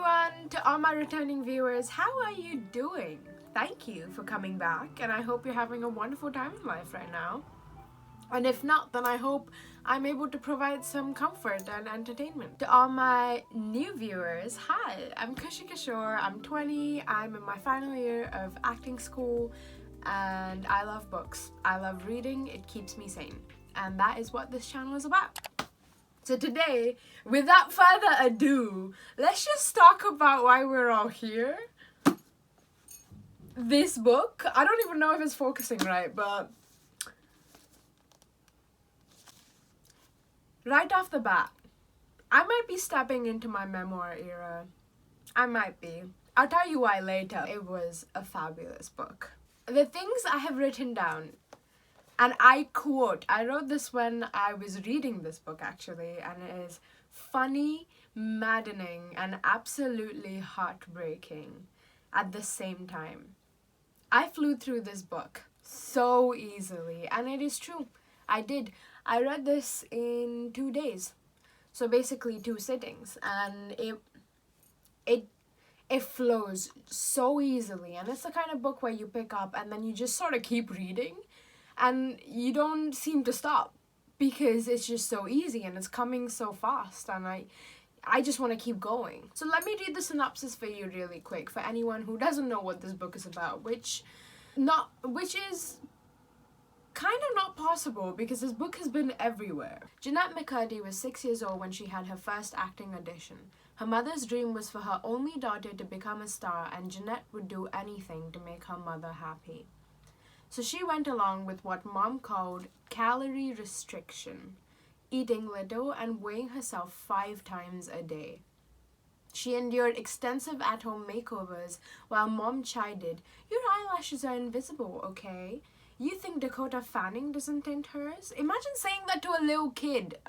everyone, to all my returning viewers. How are you doing? Thank you for coming back, and I hope you're having a wonderful time in life right now. And if not, then I hope I'm able to provide some comfort and entertainment. To all my new viewers, hi, I'm Khushi Kishore, I'm 20, I'm in my final year of acting school, and I love books. I love reading, it keeps me sane. And that is what this channel is about. So today, without further ado, let's just talk about why we're all here. This book, I don't even know if it's focusing right, but right off the bat, I might be stepping into my memoir era. I might be. I'll tell you why later. It was a fabulous book. The things I have written down, and I quote, I wrote this when I was reading this book actually, and it is funny, maddening, and absolutely heartbreaking at the same time. I flew through this book so easily, and it is true. I did. I read this in 2 days. So basically 2 sittings, and it flows so easily, and it's the kind of book where you pick up and then you just sort of keep reading and you don't seem to stop because it's just so easy and it's coming so fast, and I just want to keep going. So let me read the synopsis for you really quick for anyone who doesn't know what this book is about, which is kind of not possible because this book has been everywhere. Jeanette McCurdy was 6 years old when she had her first acting audition. Her mother's dream was for her only daughter to become a star, and Jeanette would do anything to make her mother happy. So she went along with what mom called calorie restriction, eating little and weighing herself 5 times a day. She endured extensive at-home makeovers while mom chided, "Your eyelashes are invisible, okay? You think Dakota Fanning doesn't tint hers?" Imagine saying that to a little kid.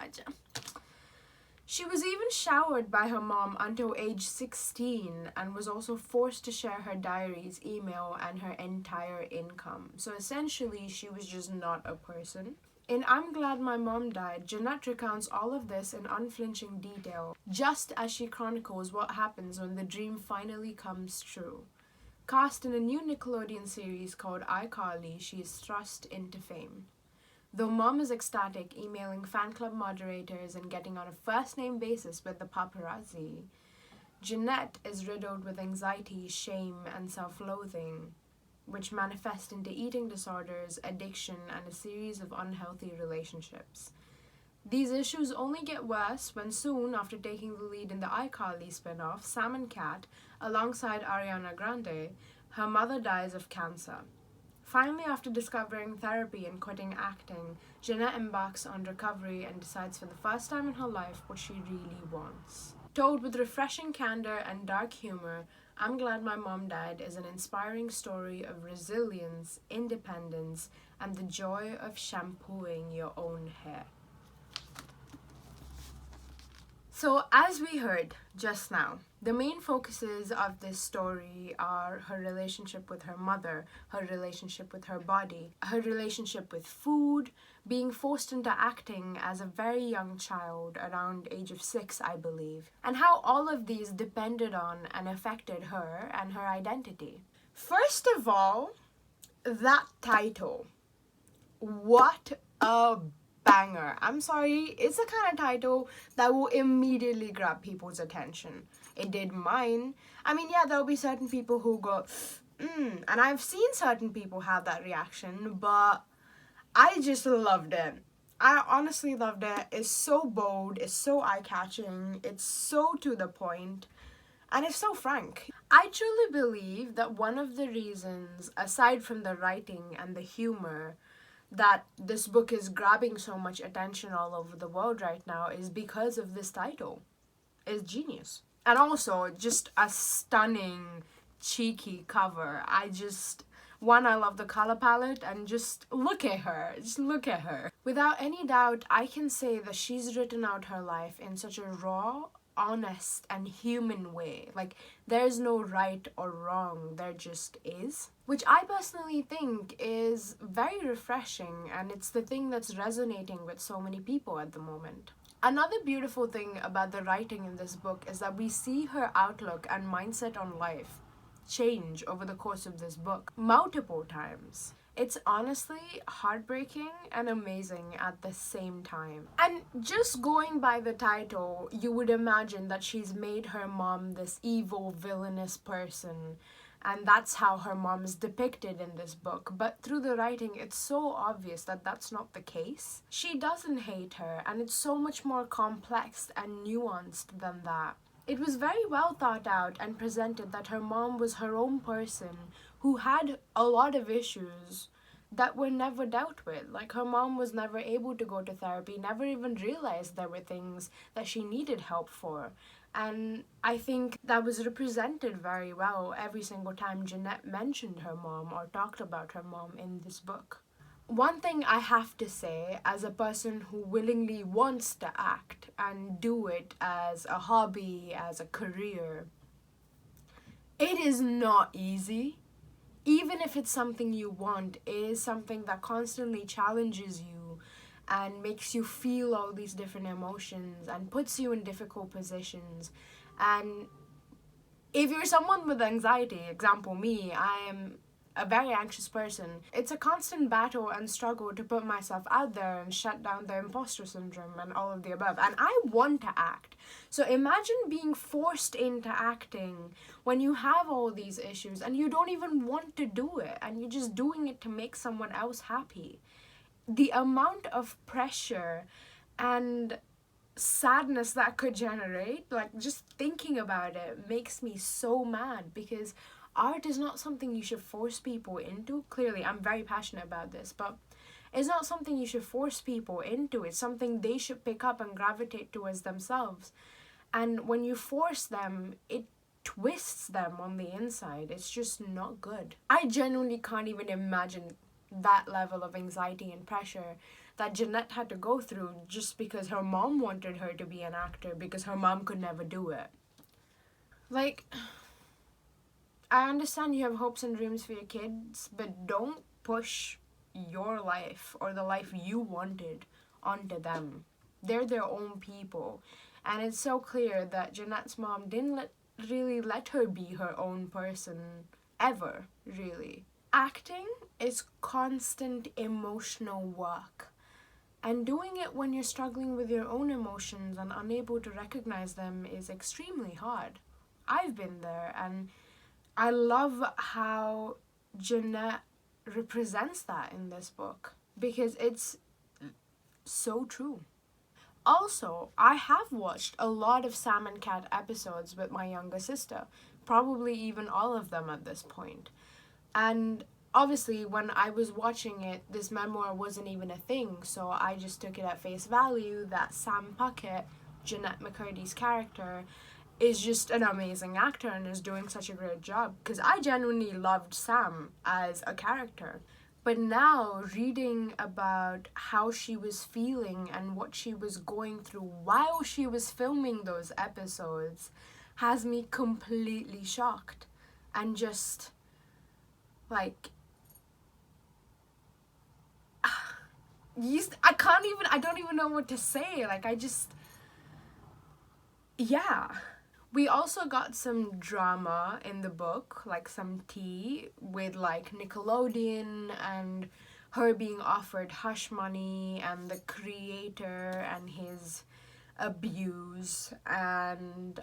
She was even showered by her mom until age 16 and was also forced to share her diaries, email, and her entire income. So essentially, she was just not a person. In I'm Glad My Mom Died, Jeanette recounts all of this in unflinching detail, just as she chronicles what happens when the dream finally comes true. Cast in a new Nickelodeon series called iCarly, she is thrust into fame. Though mom is ecstatic, emailing fan club moderators and getting on a first-name basis with the paparazzi, Jeanette is riddled with anxiety, shame, and self-loathing, which manifest into eating disorders, addiction, and a series of unhealthy relationships. These issues only get worse when soon, after taking the lead in the iCarly spin-off, Sam and Cat, alongside Ariana Grande, her mother dies of cancer. Finally, after discovering therapy and quitting acting, Jeanette embarks on recovery and decides for the first time in her life what she really wants. Told with refreshing candor and dark humor, I'm Glad My Mom Died is an inspiring story of resilience, independence, and the joy of shampooing your own hair. So, as we heard just now, the main focuses of this story are her relationship with her mother, her relationship with her body, her relationship with food, being forced into acting as a very young child, around age of 6, I believe, and how all of these depended on and affected her and her identity. First of all, that title. What a banger. I'm sorry, it's the kind of title that will immediately grab people's attention. It did mine. I mean, yeah, there'll be certain people who go, and I've seen certain people have that reaction, but I just loved it. I honestly loved it. It's so bold, it's so eye-catching, it's so to the point, and it's so frank. I truly believe that one of the reasons, aside from the writing and the humor, that this book is grabbing so much attention all over the world right now is because of this title. It's genius. And also, just a stunning, cheeky cover. I love the color palette, and just look at her. Just look at her. Without any doubt, I can say that she's written out her life in such a raw, honest, and human way. Like, there's no right or wrong, there just is. Which I personally think is very refreshing, and it's the thing that's resonating with so many people at the moment. Another beautiful thing about the writing in this book is that we see her outlook and mindset on life change over the course of this book multiple times. It's honestly heartbreaking and amazing at the same time. And just going by the title, you would imagine that she's made her mom this evil, villainous person, and that's how her mom is depicted in this book. But through the writing, it's so obvious that that's not the case. She doesn't hate her, and it's so much more complex and nuanced than that. It was very well thought out and presented that her mom was her own person who had a lot of issues that were never dealt with. Like, her mom was never able to go to therapy, never even realized there were things that she needed help for. And I think that was represented very well every single time Jeanette mentioned her mom or talked about her mom in this book. One thing I have to say, as a person who willingly wants to act and do it as a hobby, as a career, it is not easy. Even if it's something you want, it is something that constantly challenges you and makes you feel all these different emotions and puts you in difficult positions. And if you're someone with anxiety, example me, I am a very anxious person, it's a constant battle and struggle to put myself out there and shut down the imposter syndrome and all of the above. And I want to act. So imagine being forced into acting when you have all these issues and you don't even want to do it and you're just doing it to make someone else happy. The amount of pressure and sadness that could generate, like, just thinking about it makes me so mad, because art is not something you should force people into. Clearly, I'm very passionate about this, but it's not something you should force people into. It's something they should pick up and gravitate towards themselves. And when you force them, it twists them on the inside. It's just not good. I genuinely can't even imagine that level of anxiety and pressure that Jeanette had to go through just because her mom wanted her to be an actor, because her mom could never do it. Like, I understand you have hopes and dreams for your kids, but don't push your life or the life you wanted onto them. They're their own people. And it's so clear that Jeanette's mom didn't really let her be her own person ever, really. Acting is constant emotional work. And doing it when you're struggling with your own emotions and unable to recognize them is extremely hard. I've been there, and I love how Jeanette represents that in this book, because it's so true. Also, I have watched a lot of Sam and Cat episodes with my younger sister, probably even all of them at this point. And obviously, when I was watching it, this memoir wasn't even a thing, so I just took it at face value that Sam Puckett, Jeanette McCurdy's character, is just an amazing actor and is doing such a great job, because I genuinely loved Sam as a character. But now, reading about how she was feeling and what she was going through while she was filming those episodes has me completely shocked and just, like, I don't even know what to say. Like, yeah. We also got some drama in the book, like some tea with, like, Nickelodeon and her being offered hush money and the creator and his abuse, and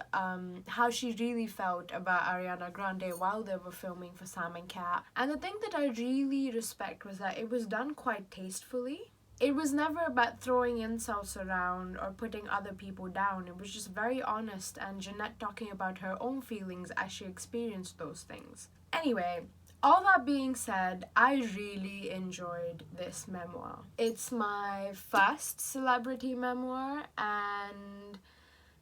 how she really felt about Ariana Grande while they were filming for Sam and Cat. And the thing that I really respect was that it was done quite tastefully. It was never about throwing insults around or putting other people down. It was just very honest, and Jeanette talking about her own feelings as she experienced those things. Anyway, all that being said, I really enjoyed this memoir. It's my first celebrity memoir, and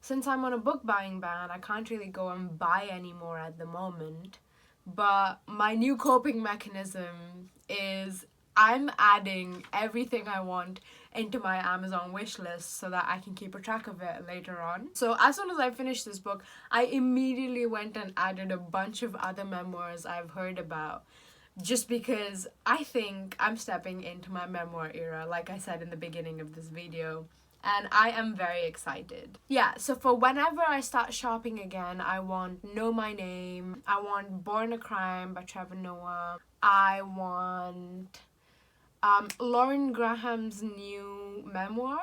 since I'm on a book buying ban, I can't really go and buy any more at the moment. But my new coping mechanism is I'm adding everything I want into my Amazon wish list so that I can keep a track of it later on. So as soon as I finished this book, I immediately went and added a bunch of other memoirs I've heard about, just because I think I'm stepping into my memoir era, like I said in the beginning of this video. and I am very excited. Yeah, so for whenever I start shopping again, I want Know My Name, I want Born a Crime by Trevor Noah, I want Lauren Graham's new memoir.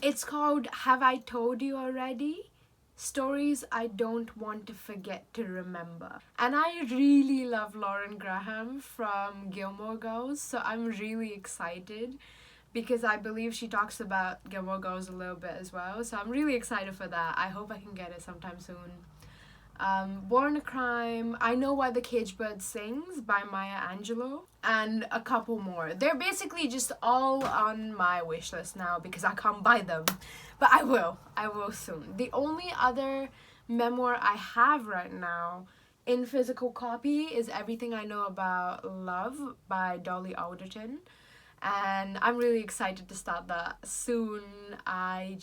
It's called Have I Told You Already? Stories I Don't Want to Forget to Remember. And I really love Lauren Graham from Gilmore Girls, so I'm really excited because I believe she talks about Gilmore Girls a little bit as well. So I'm really excited for that. I hope I can get it sometime soon. Born a Crime, I Know Why the Caged Bird Sings by Maya Angelou, and a couple more. They're basically just all on my wish list now because I can't buy them. But I will soon. The only other memoir I have right now in physical copy is Everything I Know About Love by Dolly Alderton. And I'm really excited to start that soon. I'm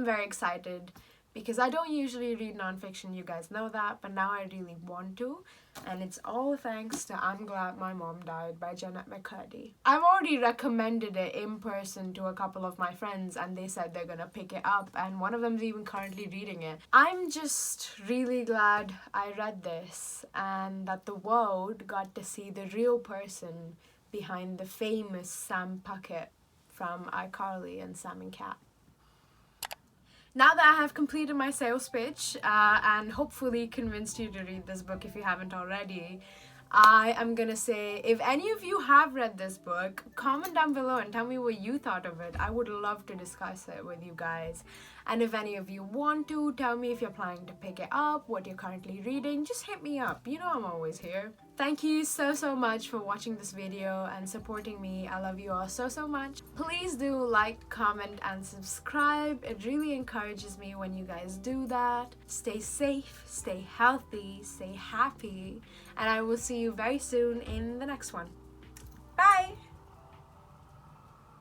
very excited because I don't usually read nonfiction, you guys know that, but now I really want to. And it's all thanks to I'm Glad My Mom Died by Jeanette McCurdy. I've already recommended it in person to a couple of my friends and they said they're gonna pick it up, and one of them's even currently reading it. I'm just really glad I read this and that the world got to see the real person behind the famous Sam Puckett from iCarly and Sam and Cat. Now that I have completed my sales pitch and hopefully convinced you to read this book if you haven't already, I am gonna say, if any of you have read this book, comment down below and tell me what you thought of it. I would love to discuss it with you guys. And if any of you want to, tell me if you're planning to pick it up, what you're currently reading, just hit me up. You know I'm always here. Thank you so much for watching this video and supporting me. I love you all so much. Please do like, comment, and subscribe. It really encourages me when you guys do that. Stay safe, stay healthy, stay happy, and I will see you very soon in the next one. Bye!